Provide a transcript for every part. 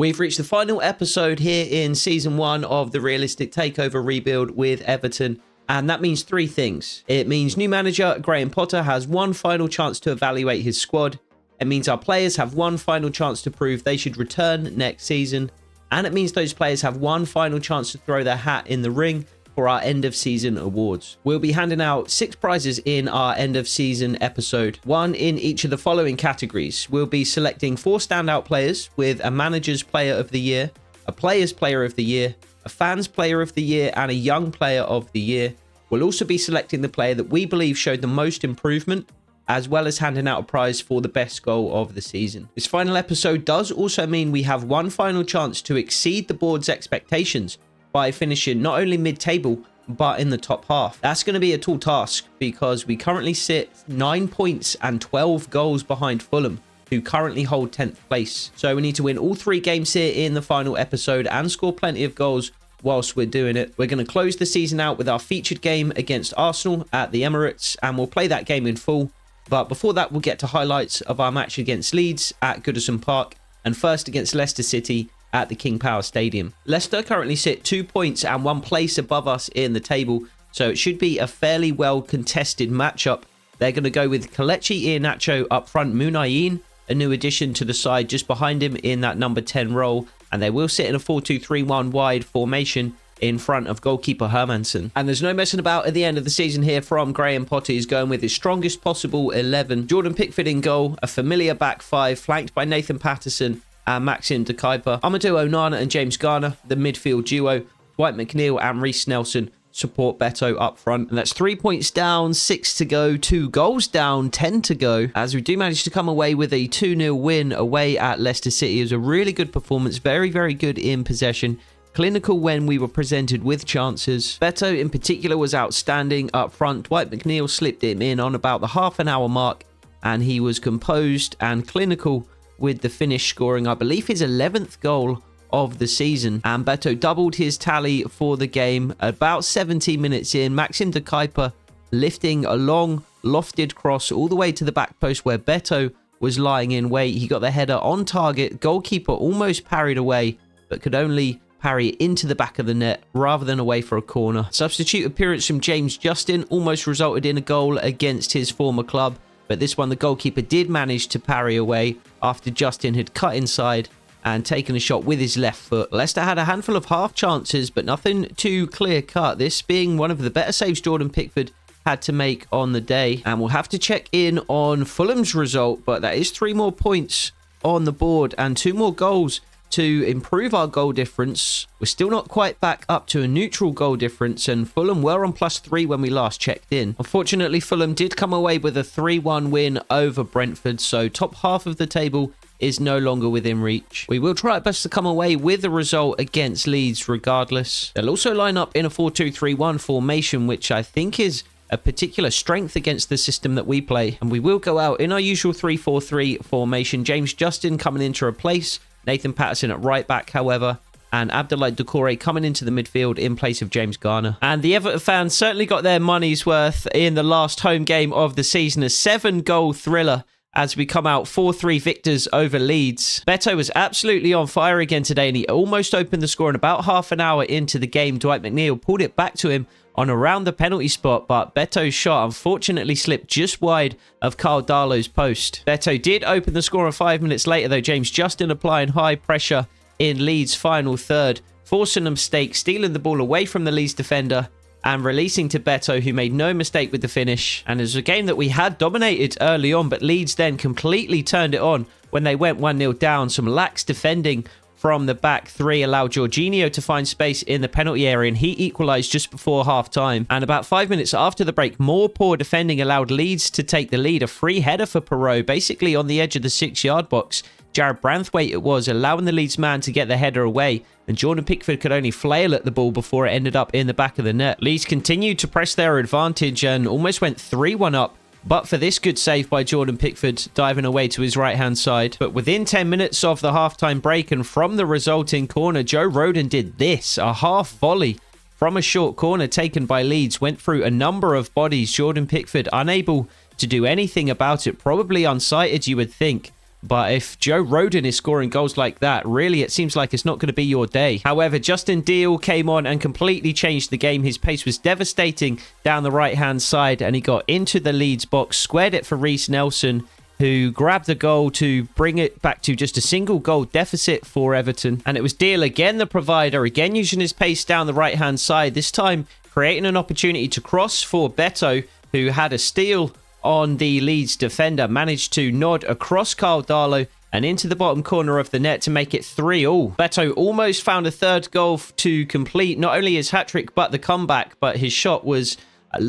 We've reached the final episode here in Season 1 of the realistic takeover rebuild with Everton, and that means three things. It means new manager Graham Potter has one final chance to evaluate his squad. It means our players have one final chance to prove they should return next season. And it means those players have one final chance to throw their hat in the ring for our end of season awards. We'll be handing out 6 prizes in our end of season episode, one in each of the following categories. We'll be selecting 4 standout players with a manager's player of the year, a player's player of the year, a fan's player of the year, and a young player of the year. We'll also be selecting the player that we believe showed the most improvement, as well as handing out a prize for the best goal of the season. This final episode does also mean we have one final chance to exceed the board's expectations by finishing not only mid-table, but in the top half. That's going to be a tall task because we currently sit 9 points and 12 goals behind Fulham, who currently hold 10th place. So we need to win all 3 games here in the final episode and score plenty of goals whilst we're doing it. We're going to close the season out with our featured game against Arsenal at the Emirates, and we'll play that game in full. But before that, we'll get to highlights of our match against Leeds at Goodison Park and first against Leicester City at the King Power Stadium. Leicester currently sit 2 points and 1 place above us in the table, so it should be a fairly well contested matchup. They're going to go with Kelechi Iheanacho up front, Munayin, a new addition to the side just behind him in that number 10 role, and they will sit in a 4-2-3-1 wide formation in front of goalkeeper Hermansen. And there's no messing about at the end of the season here from Graham Potter. He's going with his strongest possible 11. Jordan Pickford in goal, a familiar back 5 flanked by Nathan Patterson and Maxim De Kuyper. Amadou Onana and James Garner, the midfield duo. Dwight McNeil and Reece Nelson support Beto up front. And that's 3 points down, 6 to go, 2 goals down, 10 to go. As we do manage to come away with a 2-0 win away at Leicester City. It was a really good performance, very, very good in possession. Clinical when we were presented with chances. Beto in particular was outstanding up front. Dwight McNeil slipped him in on about the half-an-hour mark, and he was composed and clinical with the finish, scoring, I believe, his 11th goal of the season. And Beto doubled his tally for the game. About 17 minutes in, Maxim De Kuyper lifting a long, lofted cross all the way to the back post where Beto was lying in wait. He got the header on target. Goalkeeper almost parried away, but could only parry into the back of the net rather than away for a corner. Substitute appearance from James Justin almost resulted in a goal against his former club, but this one the goalkeeper did manage to parry away after Justin had cut inside and taken a shot with his left foot. Leicester had a handful of half chances, but nothing too clear cut. This being one of the better saves Jordan Pickford had to make on the day. And we'll have to check in on Fulham's result, but that is 3 more points on the board and 2 more goals to improve our goal difference. We're still not quite back up to a neutral goal difference, and Fulham were on +3 when we last checked in. Unfortunately, Fulham did come away with a 3-1 win over Brentford, so top half of the table is no longer within reach. We will try our best to come away with a result against Leeds regardless. They'll also line up in a 4-2-3-1 formation, which I think is a particular strength against the system that we play. And we will go out in our usual 3-4-3 formation. James Justin coming in to replace Nathan Patterson at right back, however, and Abdoulaye Doucouré coming into the midfield in place of James Garner. And the Everton fans certainly got their money's worth in the last home game of the season, a 7-goal thriller as we come out 4-3 victors over Leeds. Beto was absolutely on fire again today, and he almost opened the score in about half an hour into the game. Dwight McNeil pulled it back to him on around the penalty spot, but Beto's shot unfortunately slipped just wide of Carl Darlow's post. Beto did open the score 5 minutes later, though. James Justin applying high pressure in Leeds' final third, forcing a mistake, stealing the ball away from the Leeds defender and releasing to Beto, who made no mistake with the finish. And it was a game that we had dominated early on, but Leeds then completely turned it on when they went 1-0 down. Some lax defending from the back 3 allowed Jorginho to find space in the penalty area, and he equalised just before half-time. And about 5 minutes after the break, more poor defending allowed Leeds to take the lead. A free header for Perot, basically on the edge of the 6-yard box. Jared Branthwaite it was, allowing the Leeds man to get the header away, and Jordan Pickford could only flail at the ball before it ended up in the back of the net. Leeds continued to press their advantage and almost went 3-1 up, but for this good save by Jordan Pickford diving away to his right-hand side. But within 10 minutes of the half-time break and from the resulting corner, Joe Rodon did this, a half volley from a short corner taken by Leeds, went through a number of bodies. Jordan Pickford unable to do anything about it, probably unsighted you would think. But if Joe Rodon is scoring goals like that, really, it seems like it's not going to be your day. However, Justin Deal came on and completely changed the game. His pace was devastating down the right-hand side, and he got into the Leeds box, squared it for Reiss Nelson, who grabbed the goal to bring it back to just a single goal deficit for Everton. And it was Deal again, the provider, again using his pace down the right-hand side, this time creating an opportunity to cross for Beto, who had a steal on the Leeds defender, managed to nod across Carl Darlow and into the bottom corner of the net to make it 3-3. Beto almost found a third goal to complete not only his hat-trick but the comeback, but his shot was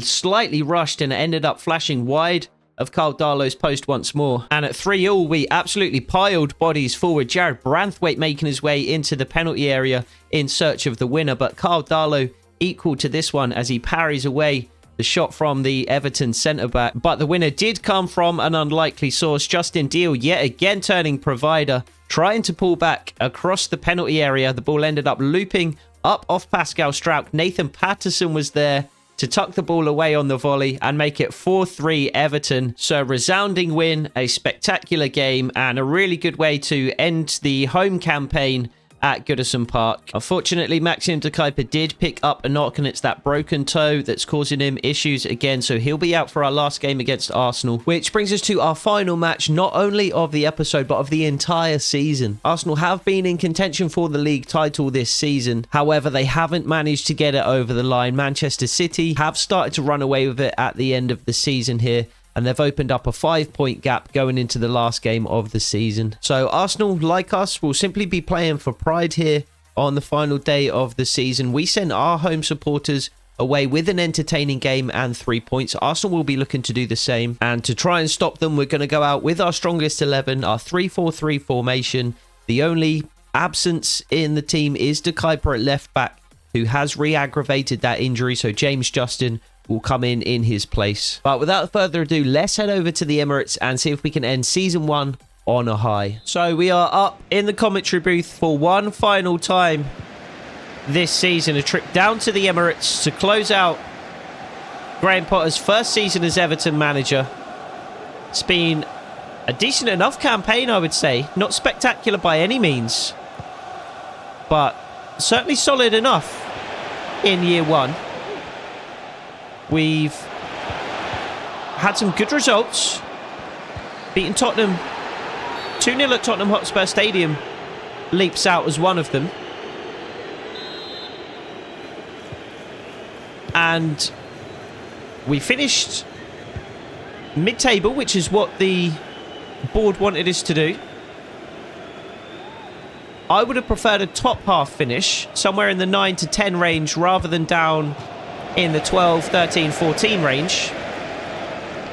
slightly rushed and it ended up flashing wide of Carl Darlow's post once more. And at 3-3, we absolutely piled bodies forward. Jared Branthwaite making his way into the penalty area in search of the winner, but Carl Darlow equal to this one as he parries away the shot from the Everton centre-back. But the winner did come from an unlikely source. Justin Deal yet again turning provider, trying to pull back across the penalty area. The ball ended up looping up off Pascal Struijk. Nathan Patterson was there to tuck the ball away on the volley and make it 4-3 Everton. So a resounding win, a spectacular game, and a really good way to end the home campaign at Goodison Park. Unfortunately, Maxime de Kuyper did pick up a knock, and it's that broken toe that's causing him issues again, so he'll be out for our last game against Arsenal. Which brings us to our final match, not only of the episode, but of the entire season. Arsenal have been in contention for the league title this season. However, they haven't managed to get it over the line. Manchester City have started to run away with it at the end of the season here, and they've opened up a 5-point gap going into the last game of the season. So Arsenal, like us, will simply be playing for pride here on the final day of the season. We sent our home supporters away with an entertaining game and 3 points. Arsenal will be looking to do the same. And to try and stop them, we're going to go out with our strongest 11, our 3-4-3 formation. The only absence in the team is de Kuyper at left back, who has re-aggravated that injury. So James Justin will come in his place. But without further ado, let's head over to the Emirates and see if we can end season 1 on a high. So we are up in the commentary booth for one final time this season. A trip down to the Emirates to close out Graham Potter's first season as Everton manager. It's been a decent enough campaign, I would say. Not spectacular by any means, but certainly solid enough in year 1. We've had some good results. Beating Tottenham 2-0 at Tottenham Hotspur Stadium leaps out as one of them. And we finished mid-table, which is what the board wanted us to do. I would have preferred a top half finish, somewhere in the 9 to 10 range, rather than down in the 12, 13, 14 range.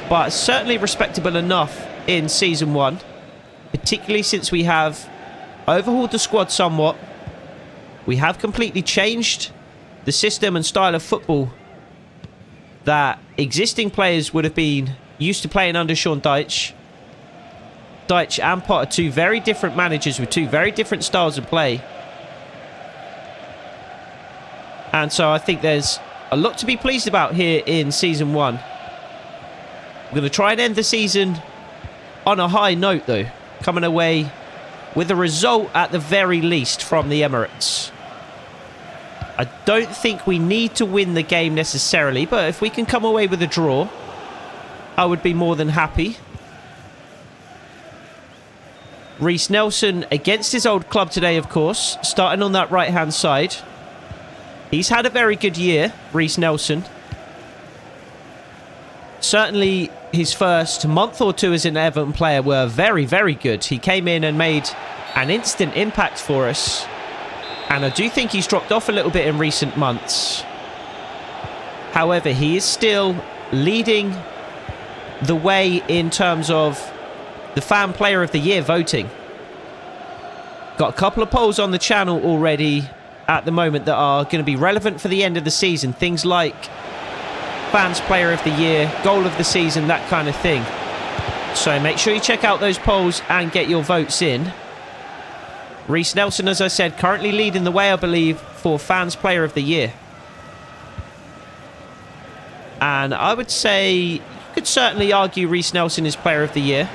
But certainly respectable enough in season 1, particularly since we have overhauled the squad somewhat. We have completely changed the system and style of football that existing players would have been used to playing under Sean Dyche. Dyche and Potter, two very different managers with two very different styles of play. And so I think there's a lot to be pleased about here in season 1. We're going to try and end the season on a high note, though, coming away with a result at the very least from the Emirates. I don't think we need to win the game necessarily, but if we can come away with a draw, I would be more than happy. Reiss Nelson against his old club today, of course, starting on that right-hand side. He's had a very good year, Reiss Nelson. Certainly his first month or two as an Everton player were very, very good. He came in and made an instant impact for us. And I do think he's dropped off a little bit in recent months. However, he is still leading the way in terms of the Fan Player of the Year voting. Got a couple of polls on the channel already at the moment that are going to be relevant for the end of the season. Things like Fans Player of the Year, Goal of the Season, that kind of thing. So make sure you check out those polls and get your votes in. Reiss Nelson, as I said, currently leading the way, I believe, for Fans Player of the Year. And I would say you could certainly argue Reiss Nelson is Player of the Year.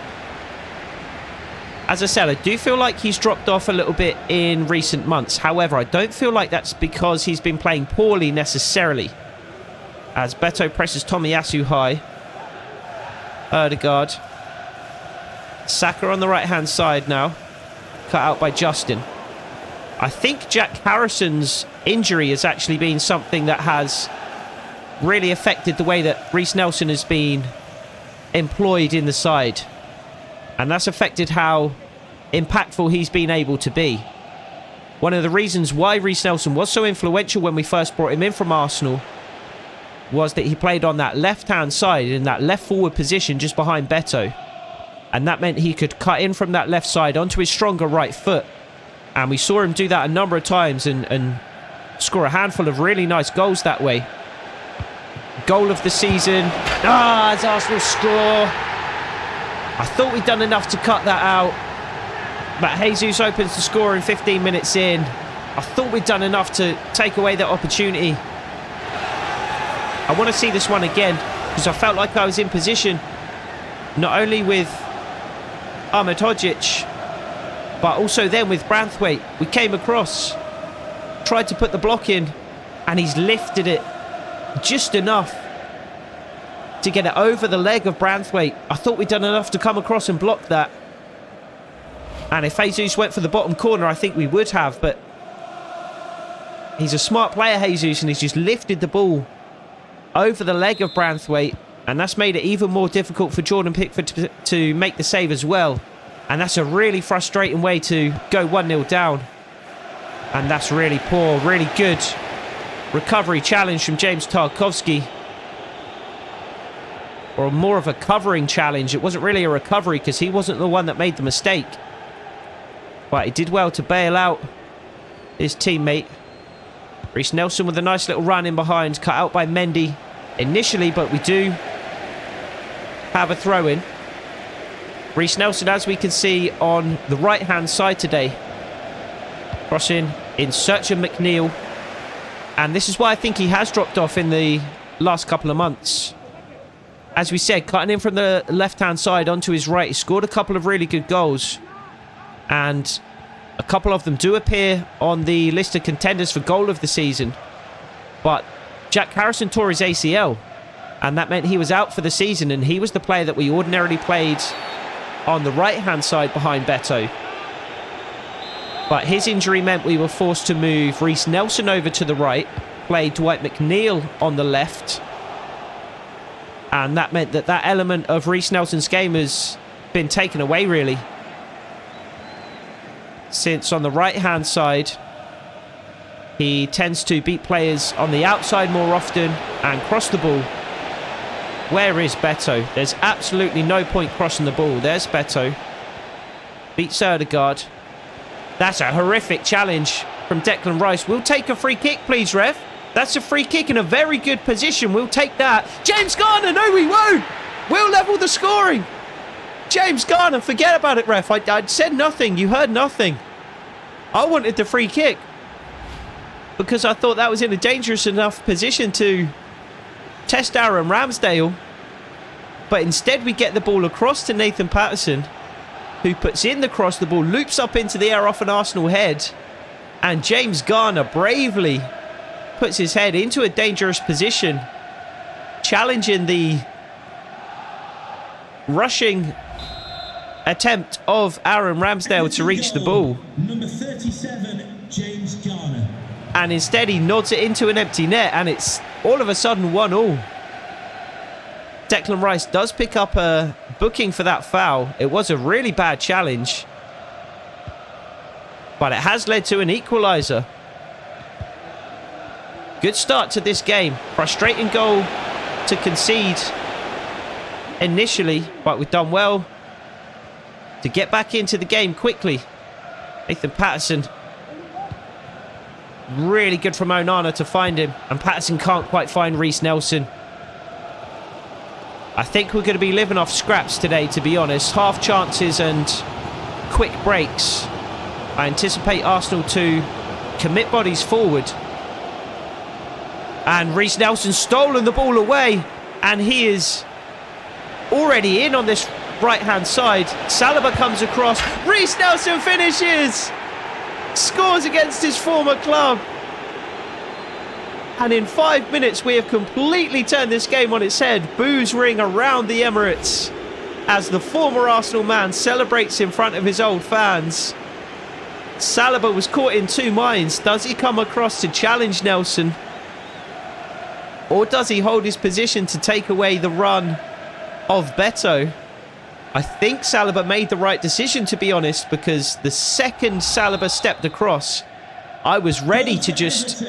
As I said, I do feel like he's dropped off a little bit in recent months. However, I don't feel like that's because he's been playing poorly necessarily. As Beto presses Tomiyasu high. Ødegaard. Saka on the right-hand side now. Cut out by Justin. I think Jack Harrison's injury has actually been something that has really affected the way that Reiss Nelson has been employed in the side. And that's affected how impactful he's been able to be. One of the reasons why Reiss Nelson was so influential when we first brought him in from Arsenal was that he played on that left-hand side in that left forward position just behind Beto. And that meant he could cut in from that left side onto his stronger right foot. And we saw him do that a number of times and score a handful of really nice goals that way. Goal of the season. As Arsenal score. I thought we'd done enough to cut that out. But Jesus opens the score in 15 minutes in. I thought we'd done enough to take away that opportunity. I want to see this one again because I felt like I was in position not only with Ahmed Hodzic but also then with Branthwaite. We came across, tried to put the block in, and he's lifted it just enough to get it over the leg of Branthwaite. I thought we'd done enough to come across and block that. And if Jesus went for the bottom corner, I think we would have, but he's a smart player, Jesus, and he's just lifted the ball over the leg of Branthwaite, and that's made it even more difficult for Jordan Pickford to make the save as well. And that's a really frustrating way to go 1-0 down. And that's really poor, really good recovery challenge from James Tarkowski. Or more of a covering challenge. It wasn't really a recovery because he wasn't the one that made the mistake. But he did well to bail out his teammate. Reiss Nelson with a nice little run in behind, cut out by Mendy initially, but we do have a throw-in. Reiss Nelson, as we can see on the right-hand side today, crossing in search of McNeil. And this is why I think he has dropped off in the last couple of months. As we said, cutting in from the left-hand side onto his right, he scored a couple of really good goals. And a couple of them do appear on the list of contenders for goal of the season. But Jack Harrison tore his ACL, and that meant he was out for the season, and he was the player that we ordinarily played on the right-hand side behind Beto. But his injury meant we were forced to move Reiss Nelson over to the right, play Dwight McNeil on the left, and that meant that that element of Reiss Nelson's game has been taken away, really. Since on the right-hand side, he tends to beat players on the outside more often and cross the ball. Where is Beto? There's absolutely no point crossing the ball. There's Beto. Beats Ødegaard. That's a horrific challenge from Declan Rice. We'll take a free kick, please, ref. That's a free kick in a very good position. We'll take that. James Garner, no, we won't. We'll level the scoring. James Garner, forget about it, ref. I said nothing. You heard nothing. I wanted the free kick because I thought that was in a dangerous enough position to test Aaron Ramsdale. But instead we get the ball across to Nathan Patterson, who puts in the cross. The ball loops up into the air off an Arsenal head. And James Garner bravely puts his head into a dangerous position, challenging the rushing attempt of Aaron Ramsdale to reach the ball. Number 37, James Garner. And instead he nods it into an empty net, and it's all of a sudden 1-1. Declan Rice does pick up a booking for that foul. It was a really bad challenge, but it has led to an equaliser. Good start to this game. Frustrating goal to concede initially, but we've done well to get back into the game quickly. Nathan Patterson. Really good from Onana to find him, and Patterson can't quite find Reiss Nelson. I think we're going to be living off scraps today, to be honest. Half chances and quick breaks. I anticipate Arsenal to commit bodies forward. And Reiss Nelson's stolen the ball away, and he is already in on this right-hand side. Saliba comes across. Reiss Nelson finishes. Scores against his former club. And in 5 minutes, we have completely turned this game on its head. Boos ring around the Emirates as the former Arsenal man celebrates in front of his old fans. Saliba was caught in two minds. Does he come across to challenge Nelson? Or does he hold his position to take away the run of Beto? I think Saliba made the right decision, to be honest, because the second Saliba stepped across, I was ready to just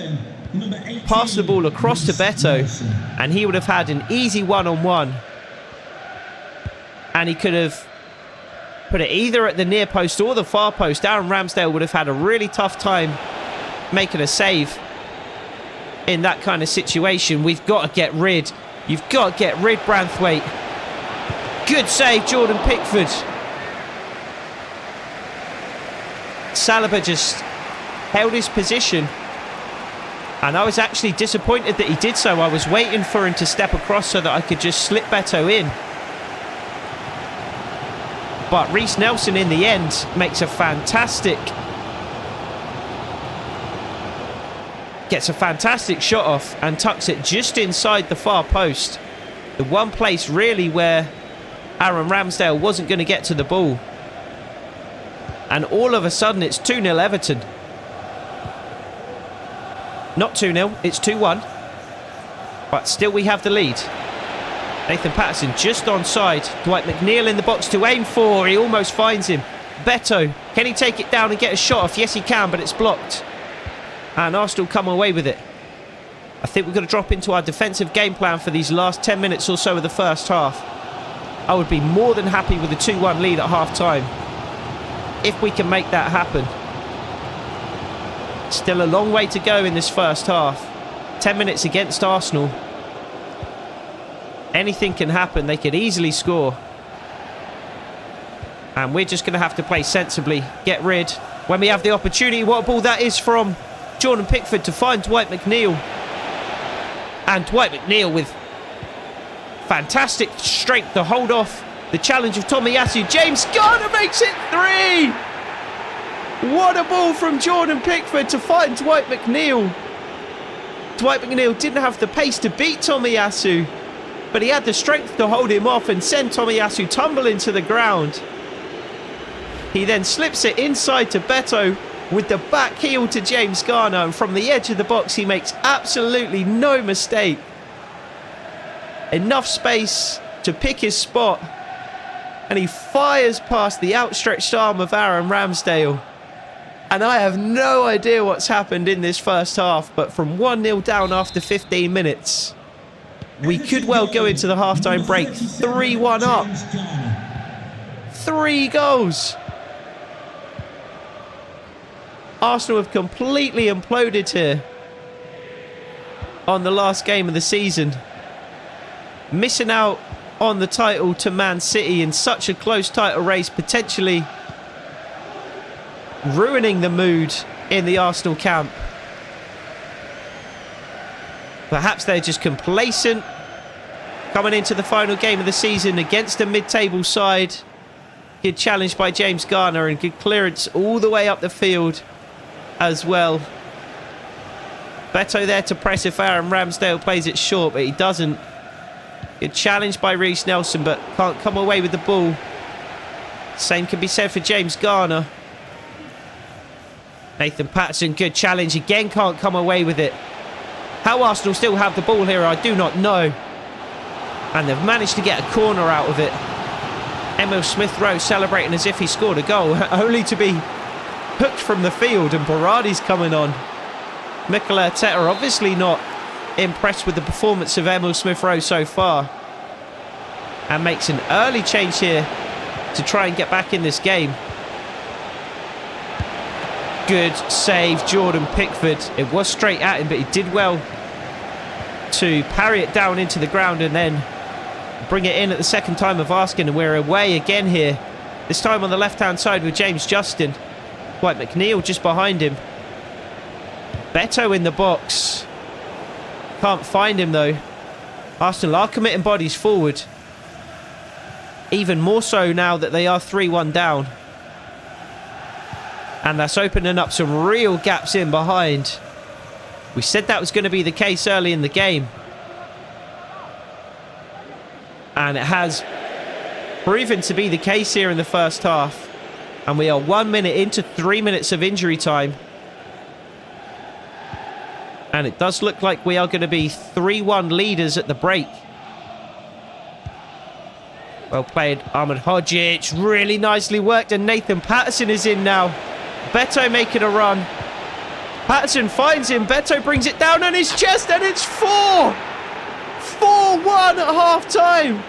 pass the ball across to Beto, and he would have had an easy one-on-one. And he could have put it either at the near post or the far post. Aaron Ramsdale would have had a really tough time making a save in that kind of situation. We've got to get rid. You've got to get rid, Branthwaite. Good save, Jordan Pickford. Saliba just held his position. And I was actually disappointed that he did so. I was waiting for him to step across so that I could just slip Beto in. But Reiss Nelson in the end makes a fantastic... gets a fantastic shot off and tucks it just inside the far post. The one place really where Aaron Ramsdale wasn't going to get to the ball. And all of a sudden it's 2-0 Everton. Not 2-0, it's 2-1. But still we have the lead. Nathan Patterson just onside. Dwight McNeil in the box to aim for. He almost finds him. Beto, can he take it down and get a shot off? Yes, he can, but it's blocked. And Arsenal come away with it. I think we're going to drop into our defensive game plan for these last 10 minutes or so of the first half. I would be more than happy with a 2-1 lead at half-time, if we can make that happen. Still a long way to go in this first half. 10 minutes against Arsenal. Anything can happen. They could easily score. And we're just going to have to play sensibly. Get rid. When we have the opportunity, what a ball that is from Jordan Pickford to find Dwight McNeil. And Dwight McNeil with fantastic strength to hold off the challenge of Tomiyasu. James Garner makes it 3! What a ball from Jordan Pickford to find Dwight McNeil. Dwight McNeil didn't have the pace to beat Tomiyasu, but he had the strength to hold him off and send Tomiyasu tumbling to the ground. He then slips it inside to Beto with the back heel to James Garner, and from the edge of the box he makes absolutely no mistake. Enough space to pick his spot, and he fires past the outstretched arm of Aaron Ramsdale. And I have no idea what's happened in this first half, but from 1-0 down after 15 minutes, we could well go into the halftime break 3-1 up. 3 goals. Arsenal have completely imploded here on the last game of the season. Missing out on the title to Man City in such a close title race, potentially ruining the mood in the Arsenal camp. Perhaps they're just complacent coming into the final game of the season against a mid-table side. Good challenge by James Garner and good clearance all the way up the field as well. Beto there to press if Aaron Ramsdale plays it short, but he doesn't. Good challenge by Reiss Nelson, but can't come away with the ball. Same can be said for James Garner. Nathan Patterson, good challenge. Again, can't come away with it. How Arsenal still have the ball here, I do not know. And they've managed to get a corner out of it. Emil Smith-Rowe celebrating as if he scored a goal, only to be hooked from the field, and Berardi's coming on. Mikel Arteta obviously not impressed with the performance of Emil Smith-Rowe so far, and makes an early change here to try and get back in this game. Good save, Jordan Pickford. It was straight at him, but he did well to parry it down into the ground and then bring it in at the second time of asking, and we're away again here. This time on the left-hand side with James Justin. Dwight McNeil just behind him. Beto in the box. Can't find him though. Arsenal are committing bodies forward. Even more so now that they are 3-1 down. And that's opening up some real gaps in behind. We said that was going to be the case early in the game. And it has proven to be the case here in the first half. And we are 1 minute into 3 minutes of injury time. And it does look like we are going to be 3-1 leaders at the break. Well played, Ahmed Hodzic. Really nicely worked. And Nathan Patterson is in now. Beto making a run. Patterson finds him. Beto brings it down on his chest. And it's 4-1 at half-time.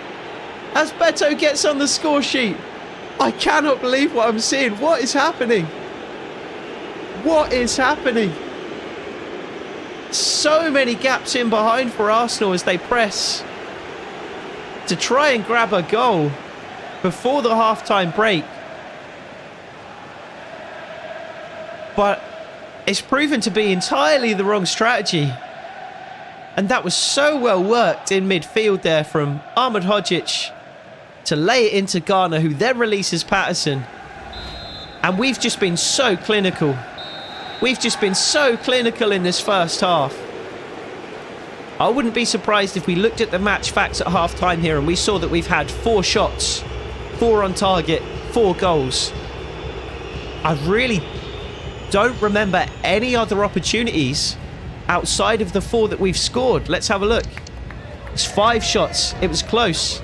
As Beto gets on the score sheet. I cannot believe what I'm seeing. What is happening? What is happening? So many gaps in behind for Arsenal as they press to try and grab a goal before the half-time break. But it's proven to be entirely the wrong strategy. And that was so well worked in midfield there from Ahmed Hodzic to lay it into Garner, who then releases Patterson. And we've just been so clinical. We've just been so clinical in this first half. I wouldn't be surprised if we looked at the match facts at half-time here and we saw that we've had 4 shots, 4 on target, 4 goals. I really don't remember any other opportunities outside of the 4 that we've scored. Let's have a look. It's 5 shots. It was close.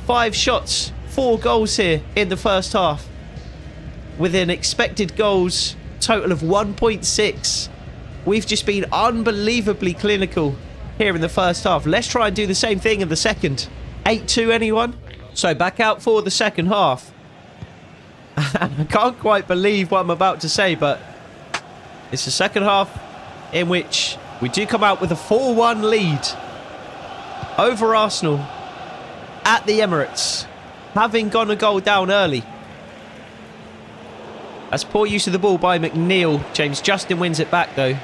5 shots, 4 goals here in the first half, with an expected goals total of 1.6. We've just been unbelievably clinical here in the first half. Let's try and do the same thing in the second. 8-2, anyone? So back out for the second half. I can't quite believe what I'm about to say, but it's the second half in which we do come out with a 4-1 lead over Arsenal at the Emirates, having gone a goal down early. That's poor use of the ball by McNeil. James Justin wins it back though.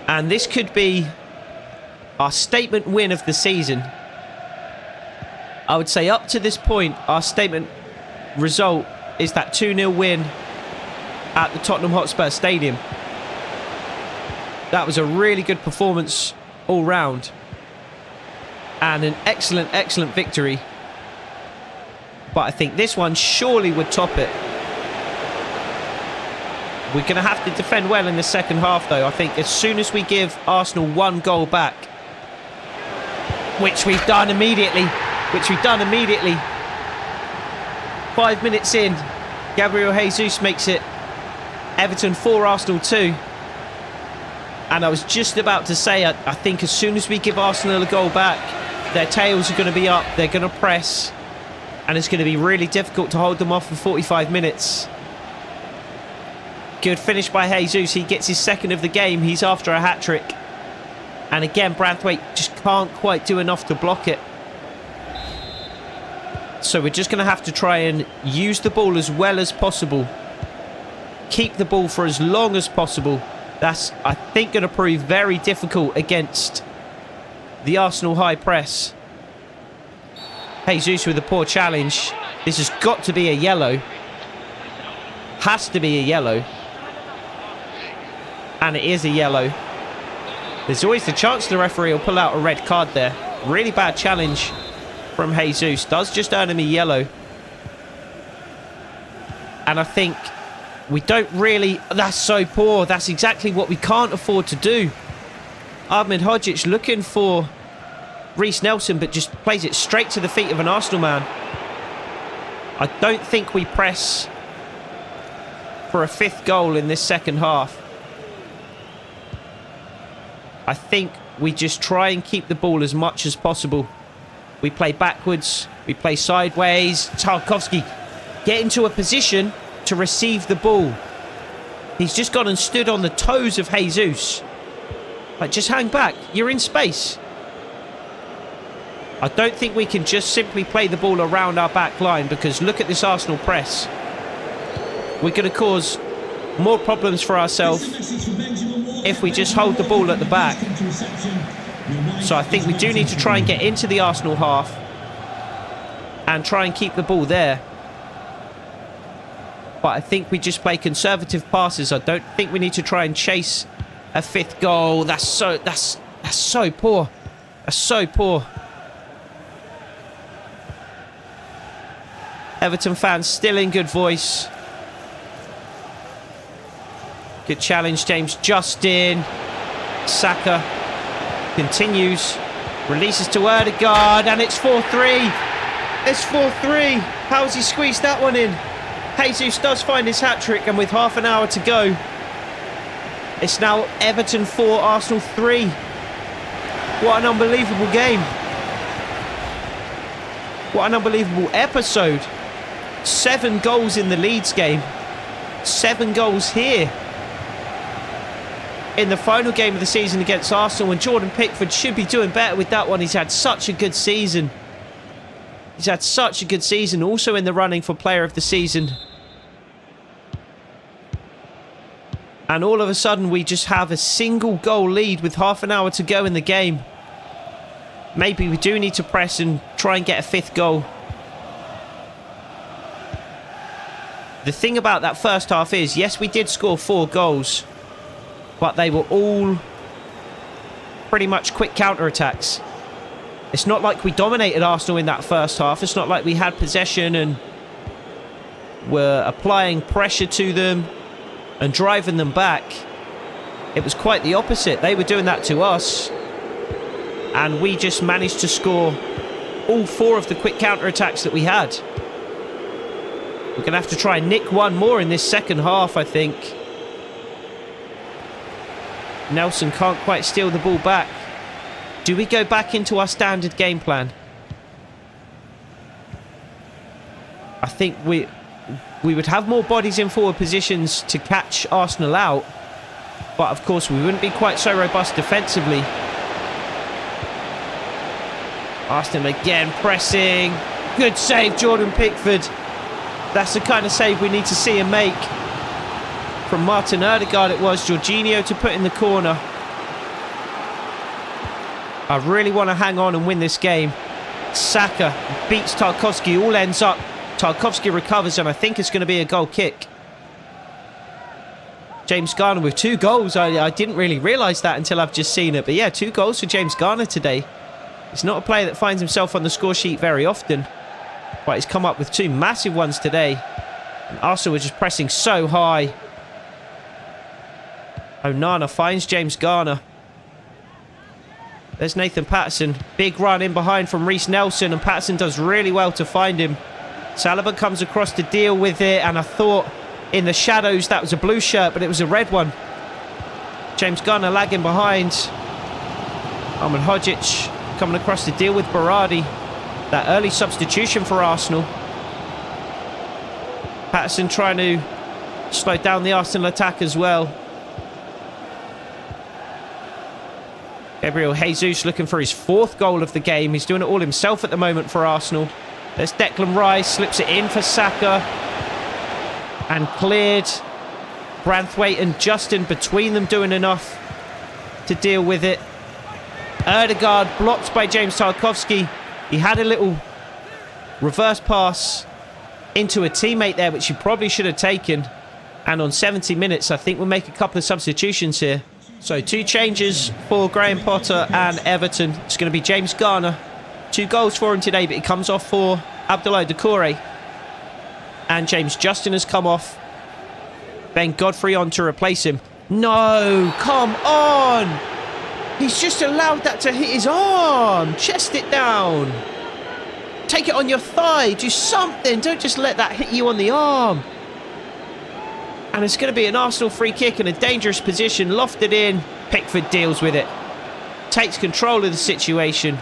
And this could be our statement win of the season. I would say up to this point, our statement result is that 2-0 win at the Tottenham Hotspur Stadium. That was a really good performance all round. And an excellent, excellent victory. But I think this one surely would top it. We're going to have to defend well in the second half, though. I think as soon as we give Arsenal 1 goal back, which we've done immediately. 5 minutes in, Gabriel Jesus makes it Everton 4, Arsenal 2. And I was just about to say, I think as soon as we give Arsenal a goal back, their tails are going to be up, they're going to press, and it's going to be really difficult to hold them off for 45 minutes. Good finish by Jesus. He gets his second of the game. He's after a hat-trick. And again, Branthwaite just can't quite do enough to block it. So we're just going to have to try and use the ball as well as possible. Keep the ball for as long as possible. That's, I think, going to prove very difficult against the Arsenal high press. Jesus with a poor challenge. This has got to be a yellow. Has to be a yellow. And it is a yellow. There's always the chance the referee will pull out a red card there. Really bad challenge from Jesus. Does just earn him a yellow. And I think we don't really... That's so poor. That's exactly what we can't afford to do. Ahmed Hodzic looking for Reece Nelson, but just plays it straight to the feet of an Arsenal man. I don't think we press for a 5th goal in this second half. I think we just try and keep the ball as much as possible. We play backwards, we play sideways. Tarkowski get into a position to receive the ball. He's just gone and stood on the toes of Jesus. Like, just hang back, you're in space. I don't think we can just simply play the ball around our back line, because look at this Arsenal press. We're going to cause more problems for ourselves if we just hold the ball at the back. So I think we do need to try and get into the Arsenal half and try and keep the ball there. But I think we just play conservative passes. I don't think we need to try and chase a 5th goal. That's so poor. That's so poor. Everton fans still in good voice. Good challenge, James Justin. Saka continues. Releases to Ødegaard, and it's 4-3. It's 4-3. How's he squeezed that one in? Jesus does find his hat-trick, and with half an hour to go, it's now Everton 4, Arsenal 3. What an unbelievable game. What an unbelievable episode. 7 goals in the Leeds game. 7 goals here. In the final game of the season against Arsenal, and Jordan Pickford should be doing better with that one. He's had such a good season. He's had such a good season. Also in the running for player of the season. And all of a sudden we just have a single goal lead with half an hour to go in the game. Maybe we do need to press and try and get a 5th goal. The thing about that first half is, yes, we did score 4 goals, but they were all pretty much quick counter-attacks. It's not like we dominated Arsenal in that first half. It's not like we had possession and were applying pressure to them and driving them back. It was quite the opposite. They were doing that to us, and we just managed to score all 4 of the quick counter-attacks that we had. We're going to have to try and nick one more in this second half, I think. Nelson can't quite steal the ball back. Do we go back into our standard game plan? I think we would have more bodies in forward positions to catch Arsenal out. But of course we wouldn't be quite so robust defensively. Arsenal again pressing. Good save, Jordan Pickford. That's the kind of save we need to see him make. From Martin Ødegaard it was. Jorginho to put in the corner. I really want to hang on and win this game. Saka beats Tarkowski. All ends up. Tarkowski recovers, and I think it's going to be a goal kick. James Garner with 2 goals. I didn't really realise that until I've just seen it. But yeah, 2 goals for James Garner today. He's not a player that finds himself on the score sheet very often. But he's come up with 2 massive ones today. And Arsenal were just pressing so high. Onana finds James Garner. There's Nathan Patterson. Big run in behind from Reece Nelson, and Patterson does really well to find him. Saliba comes across to deal with it, and I thought in the shadows that was a blue shirt, but it was a red one. James Garner lagging behind. Arman Hodzic coming across to deal with Berardi. That early substitution for Arsenal. Patterson trying to slow down the Arsenal attack as well. Gabriel Jesus looking for his 4th goal of the game. He's doing it all himself at the moment for Arsenal. There's Declan Rice, slips it in for Saka. And cleared. Branthwaite and Justin between them doing enough to deal with it. Ødegaard blocked by James Tarkowski. He had a little reverse pass into a teammate there, which he probably should have taken. And on 70 minutes, I think we'll make a couple of substitutions here. So 2 changes for Graham Potter and Everton. It's going to be James Garner. 2 goals for him today, but he comes off for Abdoulaye Doucouré. And James Justin has come off. Ben Godfrey on to replace him. No, come on. He's just allowed that to hit his arm. Chest it down. Take it on your thigh. Do something. Don't just let that hit you on the arm. And it's going to be an Arsenal free kick in a dangerous position. Lofted in. Pickford deals with it. Takes control of the situation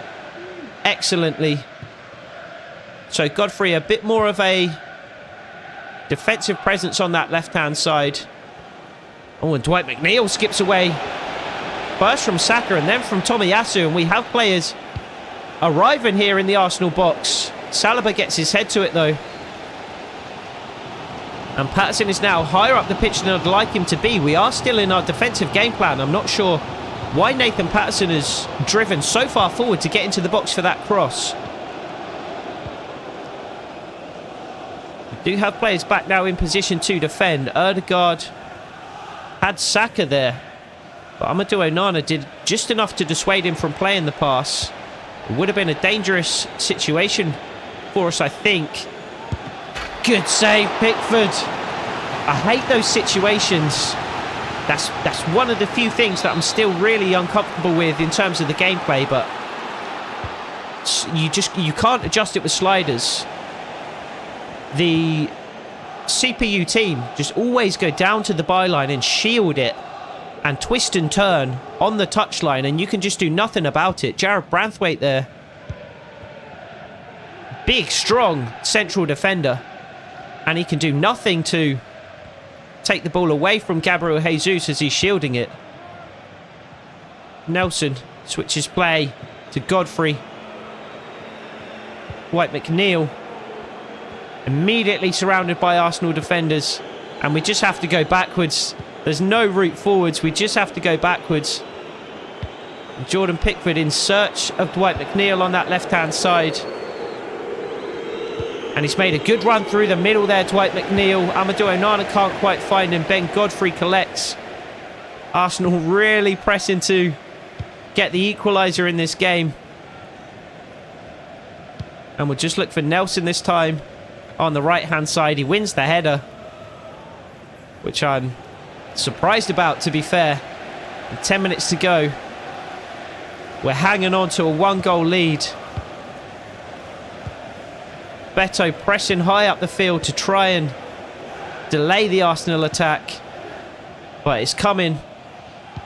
excellently. So Godfrey a bit more of a defensive presence on that left-hand side. Oh, and Dwight McNeil skips away. First from Saka and then from Tomiyasu. And we have players arriving here in the Arsenal box. Saliba gets his head to it though. And Patterson is now higher up the pitch than I'd like him to be. We are still in our defensive game plan. I'm not sure why Nathan Patterson has driven so far forward to get into the box for that cross. Do have players back now in position to defend. Ødegaard had Saka there, but Amadou Onana did just enough to dissuade him from playing the pass. It would have been a dangerous situation for us, I think. Good save, Pickford. I hate those situations. That's one of the few things that I'm still really uncomfortable with in terms of the gameplay, but you can't adjust it with sliders. The CPU team just always go down to the byline and shield it and twist and turn on the touchline, and you can just do nothing about it. Jared Branthwaite there. Big, strong central defender, and he can do nothing to take the ball away from Gabriel Jesus as he's shielding it. Nelson switches play to Godfrey. Dwight McNeil immediately surrounded by Arsenal defenders, and we just have to go backwards. There's no route forwards, we just have to go backwards. Jordan Pickford in search of Dwight McNeil on that left-hand side. And he's made a good run through the middle there, Dwight McNeil. Amadou Onana can't quite find him. Ben Godfrey collects. Arsenal really pressing to get the equaliser in this game. And we'll just look for Nelson this time on the right-hand side. He wins the header, which I'm surprised about, to be fair. And 10 minutes to go. We're hanging on to a 1-goal lead. Beto pressing high up the field to try and delay the Arsenal attack. But it's coming.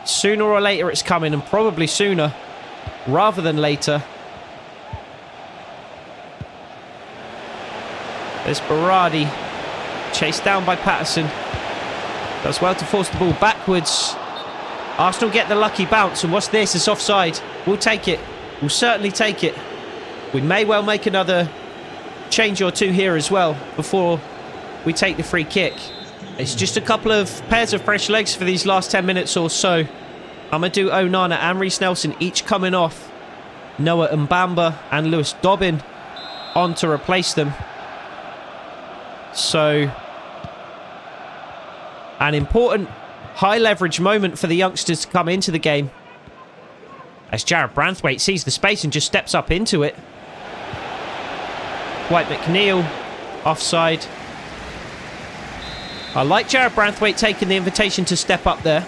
Sooner or later it's coming, and probably sooner rather than later. There's Berardi, chased down by Patterson. Does well to force the ball backwards. Arsenal get the lucky bounce, and what's this? It's offside. We'll take it. We'll certainly take it. We may well make another change or two here as well before we take the free kick. It's just a couple of pairs of fresh legs for these last 10 minutes or so. Amadou Onana and Reece Nelson each coming off. Noah Mbamba and Lewis Dobbin on to replace them. So, an important high leverage moment for the youngsters to come into the game, as Jared Branthwaite sees the space and just steps up into it. Dwight McNeil offside. I like Jared Branthwaite taking the invitation to step up there.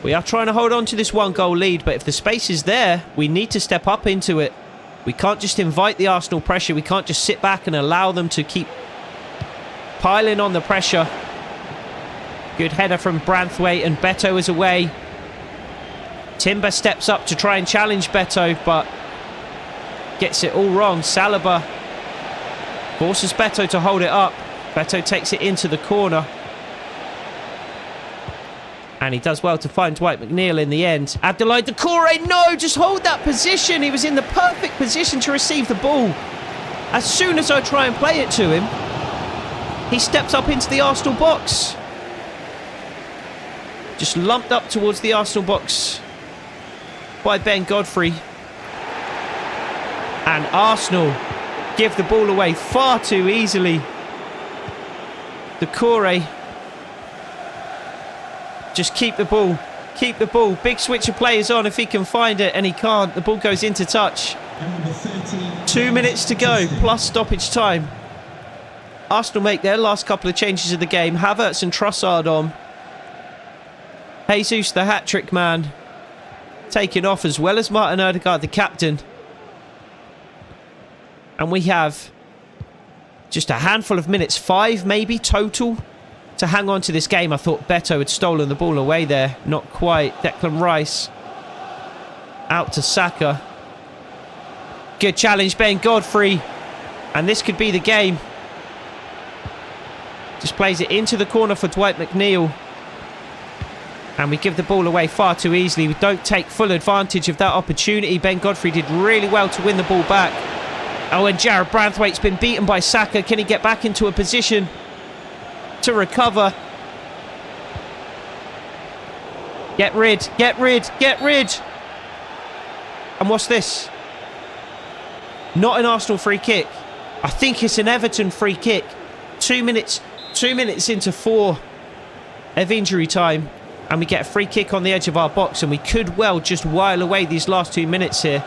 We are trying to hold on to this 1-goal lead, but if the space is there, we need to step up into it. We can't just invite the Arsenal pressure. We can't just sit back and allow them to keep piling on the pressure. Good header from Branthwaite, and Beto is away. Timber steps up to try and challenge Beto, but gets it all wrong. Saliba forces Beto to hold it up. Beto takes it into the corner. And he does well to find Dwight McNeil in the end. Abdoulaye Doucouré, no, just hold that position. He was in the perfect position to receive the ball. As soon as I try and play it to him, he steps up into the Arsenal box. Just lumped up towards the Arsenal box by Ben Godfrey. And Arsenal give the ball away far too easily. Doucouré, just keep the ball. Keep the ball. Big switch of players on if he can find it, and he can't. The ball goes into touch. 2 minutes to go, plus stoppage time. Arsenal make their last couple of changes of the game. Havertz and Trossard on. Jesus, the hat-trick man, taken off, as well as Martin Ødegaard, the captain. And we have just a handful of minutes, 5 maybe total, to hang on to this game. I thought Beto had stolen the ball away there. Not quite. Declan Rice out to Saka. Good challenge, Ben Godfrey. And this could be the game. Just plays it into the corner for Dwight McNeil. And we give the ball away far too easily. We don't take full advantage of that opportunity. Ben Godfrey did really well to win the ball back. Oh, and Jared Branthwaite's been beaten by Saka. Can he get back into a position to recover? Get rid, get rid, get rid. And what's this? Not an Arsenal free kick. I think it's an Everton free kick. 2 minutes into 4 of injury time. And we get a free kick on the edge of our box. And we could well just while away these last 2 minutes here.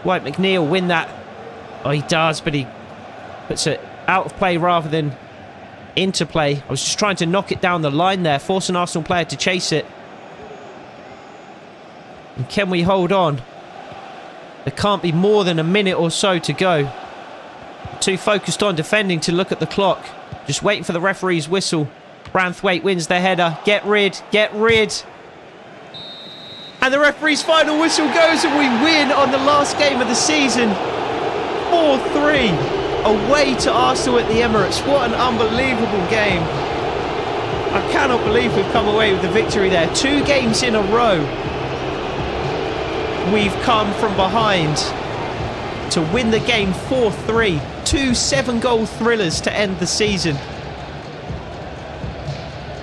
White McNeil win that. Oh, he does, but he puts it out of play rather than into play. I was just trying to knock it down the line there, force an Arsenal player to chase it. And can we hold on? There can't be more than a minute or so to go. Too focused on defending to look at the clock. Just waiting for the referee's whistle. Branthwaite wins the header. Get rid. And the referee's final whistle goes and we win on the last game of the season. 4-3. Away to Arsenal at the Emirates. What an unbelievable game. I cannot believe we've come away with the victory there. 2 games in a row. We've come from behind to win the game 4-3. 2 7-goal thrillers to end the season.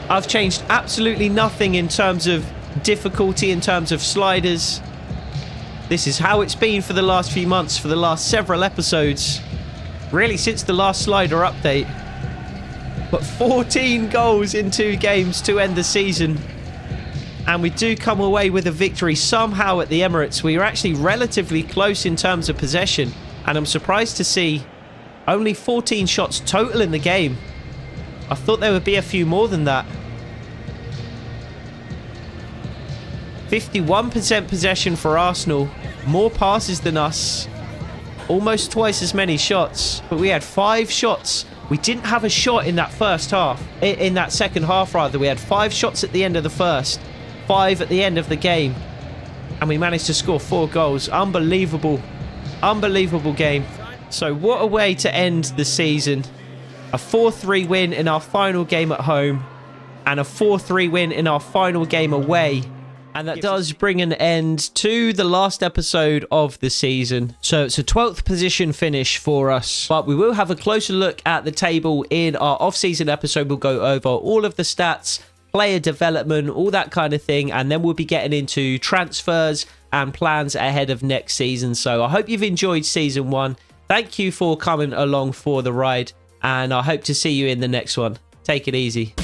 I've changed absolutely nothing in terms of difficulty, in terms of sliders. This is how it's been for the last few months, for the last several episodes. Really since the last slider update. But 14 goals in 2 games to end the season. And we do come away with a victory somehow at the Emirates. We were actually relatively close in terms of possession. And I'm surprised to see only 14 shots total in the game. I thought there would be a few more than that. 51% possession for Arsenal. More passes than us. Almost twice as many shots. But we had 5 shots. We didn't have a shot in that first half. In that second half, rather. We had 5 shots at the end of the first. 5 at the end of the game. And we managed to score 4 goals. Unbelievable. Unbelievable game. So what a way to end the season. A 4-3 win in our final game at home. And a 4-3 win in our final game away. And that does bring an end to the last episode of the season. So it's a 12th position finish for us. But we will have a closer look at the table in our off-season episode. We'll go over all of the stats, player development, all that kind of thing. And then we'll be getting into transfers and plans ahead of next season. So I hope you've enjoyed season 1. Thank you for coming along for the ride. And I hope to see you in the next one. Take it easy.